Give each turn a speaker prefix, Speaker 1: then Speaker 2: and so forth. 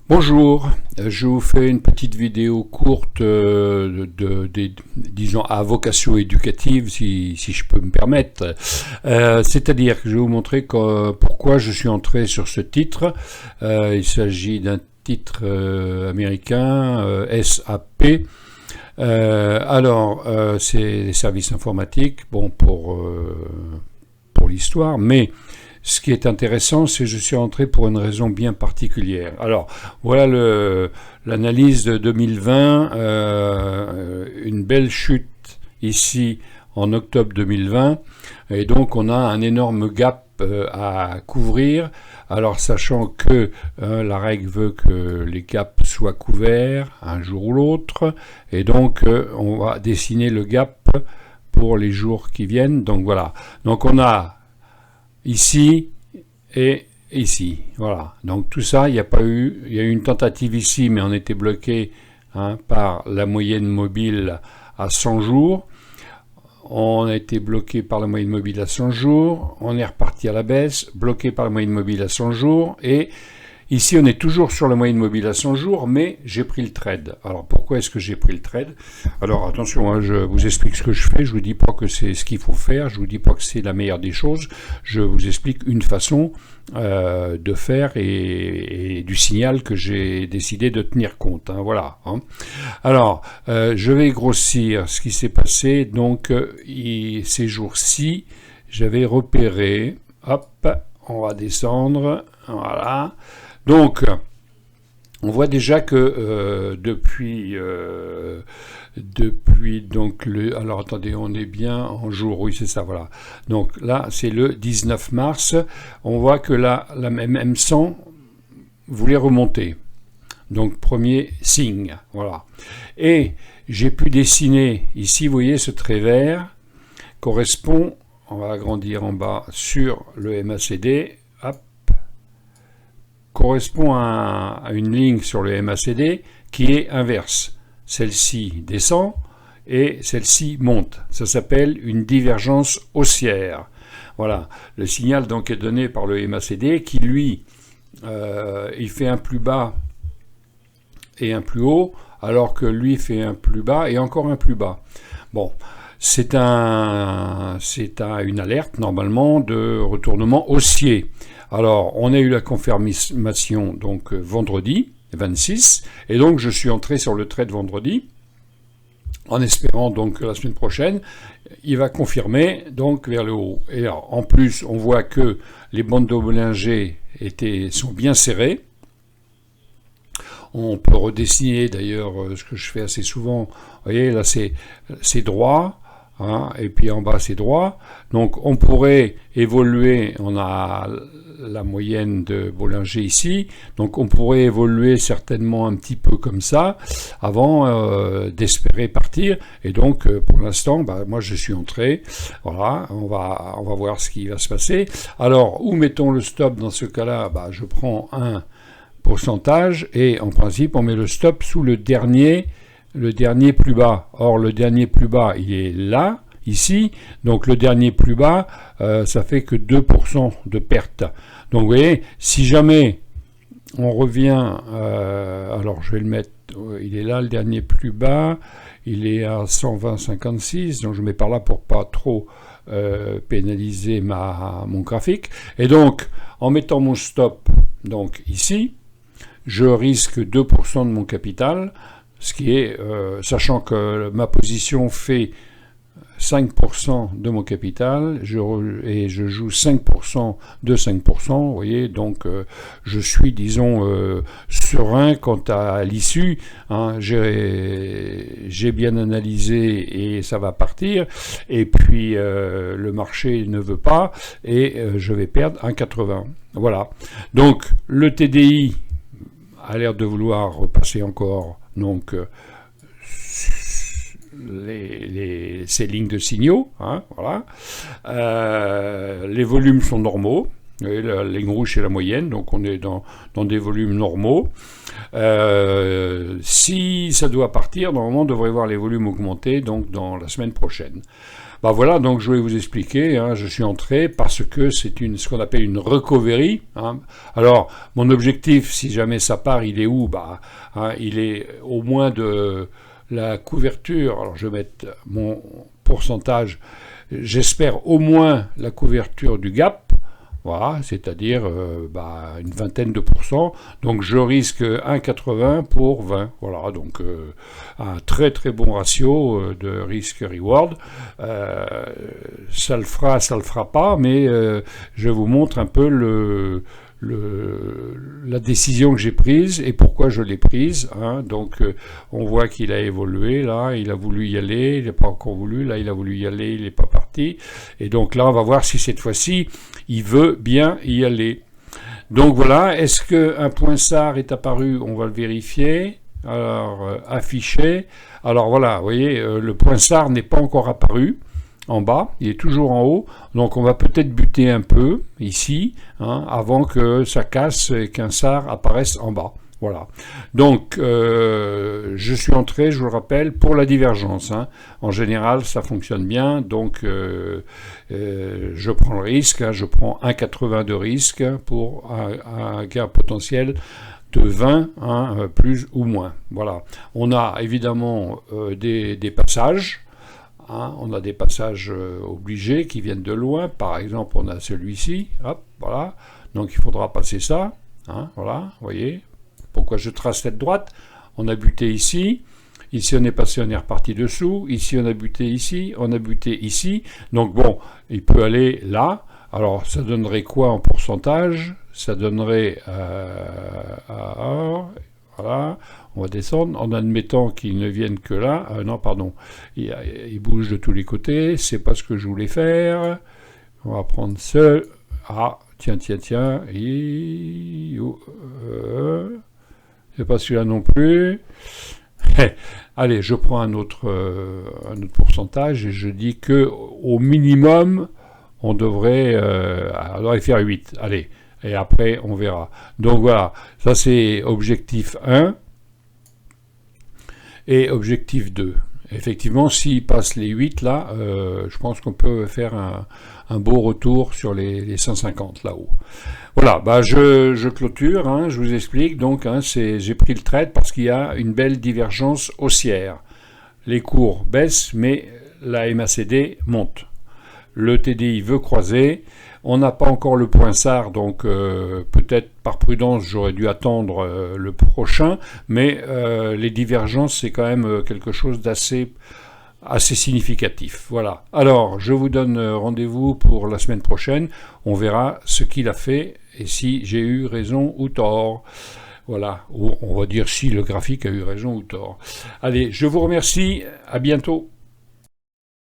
Speaker 1: Bonjour, je vous fais une petite vidéo courte, disons à vocation éducative, si je peux me permettre. C'est-à-dire que je vais vous montrer pourquoi je suis entré sur ce titre. Il s'agit d'un titre américain, SAP. C'est les services informatiques, bon pour l'histoire, mais ce qui est intéressant, c'est que je suis entré pour une raison bien particulière. Alors, voilà l'analyse de 2020, une belle chute ici en octobre 2020, et donc on a un énorme gap à couvrir. Alors, sachant que la règle veut que les gaps soient couverts un jour ou l'autre, et donc on va dessiner le gap pour les jours qui viennent. Donc voilà, donc on a ici et ici, voilà. Donc tout ça, il y a eu une tentative ici, mais on était bloqué par la moyenne mobile à 100 jours. On a été bloqué par la moyenne mobile à 100 jours. On est reparti à la baisse, bloqué par la moyenne mobile à 100 jours. Et ici, on est toujours sur la moyenne mobile à 100 jours, mais j'ai pris le trade. Alors, pourquoi est-ce que j'ai pris le trade? Alors, attention, je vous explique ce que je fais. Je vous dis pas que c'est ce qu'il faut faire. Je vous dis pas que c'est la meilleure des choses. Je vous explique une façon de faire et du signal que j'ai décidé de tenir compte. Voilà. Alors, je vais grossir ce qui s'est passé. Donc, ces jours-ci, j'avais repéré. Hop, on va descendre. Voilà. Donc, on voit déjà que depuis donc alors attendez, on est bien en jour, oui c'est ça, voilà. Donc là, c'est le 19 mars. On voit que la M100 voulait remonter. Donc premier signe, voilà. Et j'ai pu dessiner ici, vous voyez, ce trait vert correspond, on va agrandir en bas sur le MACD. Correspond à une ligne sur le MACD qui est inverse. Celle-ci descend et celle-ci monte. Ça s'appelle une divergence haussière. Voilà. Le signal donc est donné par le MACD qui lui, il fait un plus bas et un plus haut, alors que lui fait un plus bas et encore un plus bas. Bon. C'est une alerte normalement de retournement haussier. Alors, on a eu la confirmation donc vendredi 26, et donc je suis entré sur le trade vendredi, en espérant donc que la semaine prochaine, il va confirmer donc vers le haut. Et alors, en plus, on voit que les bandes de Bollinger sont bien serrées. On peut redessiner d'ailleurs ce que je fais assez souvent. Vous voyez, là c'est droit. Et puis en bas c'est droit, donc on pourrait évoluer, on a la moyenne de Bollinger ici, donc on pourrait évoluer certainement un petit peu comme ça, avant d'espérer partir, et donc pour l'instant, moi je suis entré, voilà, on va voir ce qui va se passer. Alors, où mettons le stop dans ce cas-là? Je prends un pourcentage, et en principe on met le stop sous le dernier plus bas. Or, le dernier plus bas, il est là, ici. Donc, le dernier plus bas, ça fait que 2% de perte. Donc, vous voyez, si jamais on revient... alors, je vais le mettre... il est là, le dernier plus bas. Il est à 120,56. Donc, je mets par là pour pas trop pénaliser mon graphique. Et donc, en mettant mon stop donc ici, je risque 2% de mon capital. Ce qui est, sachant que ma position fait 5% de mon capital, et je joue 5% de 5%, vous voyez, donc je suis, disons, serein quant à l'issue. J'ai bien analysé et ça va partir, et puis le marché ne veut pas, et je vais perdre 1,80. Voilà. Donc, le TDI a l'air de vouloir repasser encore donc ces lignes de signaux, voilà. Les volumes sont normaux, la ligne rouge c'est la moyenne, donc on est dans des volumes normaux. Si ça doit partir, normalement on devrait voir les volumes augmenter donc dans la semaine prochaine. Bah voilà, donc je vais vous expliquer, hein, je suis entré parce que c'est ce qu'on appelle une recovery. Hein. Alors, mon objectif, si jamais ça part, il est où? Bah, hein, il est au moins de la couverture. Alors, je vais mettre mon pourcentage. J'espère au moins la couverture du gap. Voilà, c'est-à-dire une vingtaine de pourcents. Donc je risque 1,80 pour 20. Voilà, donc un très très bon ratio de risque-reward. Ça le fera pas, mais je vous montre un peu la décision que j'ai prise et pourquoi je l'ai prise. Hein. Donc on voit qu'il a évolué, là, il a voulu y aller, il n'a pas encore voulu, là il a voulu y aller, il n'est pas parti. Et donc là on va voir si cette fois-ci il veut bien y aller. Donc voilà, est-ce qu'un point SAR est apparu? On va le vérifier. Alors affiché. Alors voilà, vous voyez, le point SAR n'est pas encore apparu en bas, il est toujours en haut, donc on va peut-être buter un peu ici, hein, avant que ça casse et qu'un SAR apparaisse en bas. Voilà. Donc, je suis entré, je vous le rappelle, pour la divergence. Hein. En général, ça fonctionne bien, donc je prends le risque, hein, je prends 1,80 de risque pour un gain potentiel de 20, hein, plus ou moins. Voilà. On a évidemment des passages. Hein, on a des passages obligés qui viennent de loin. Par exemple, on a celui-ci. Hop, voilà. Donc, il faudra passer ça. Hein, voilà, vous voyez. Pourquoi je trace cette droite? On a buté ici. Ici, on est passé, on est reparti dessous. Ici, on a buté ici. On a buté ici. Donc, bon, il peut aller là. Alors, ça donnerait quoi en pourcentage? Ça donnerait... voilà. On va descendre en admettant qu'ils ne viennent que là. Non, pardon. Il bouge de tous les côtés. C'est pas ce que je voulais faire. On va prendre ce... Ah, tiens. C'est pas celui-là non plus. Allez, je prends un autre pourcentage et je dis que au minimum, on devrait faire 8. Allez, et après, on verra. Donc voilà, ça c'est objectif 1. Et objectif 2. Effectivement, s'il passe les 8 là, je pense qu'on peut faire un beau retour sur les 150 là-haut. Voilà, bah je clôture, hein, je vous explique. Donc, hein, j'ai pris le trade parce qu'il y a une belle divergence haussière. Les cours baissent, mais la MACD monte. Le TDI veut croiser. On n'a pas encore le point SAR, donc peut-être par prudence j'aurais dû attendre le prochain, mais les divergences c'est quand même quelque chose d'assez significatif. Voilà. Alors je vous donne rendez-vous pour la semaine prochaine. On verra ce qu'il a fait et si j'ai eu raison ou tort. Voilà. Ou on va dire si le graphique a eu raison ou tort. Allez, je vous remercie. À bientôt.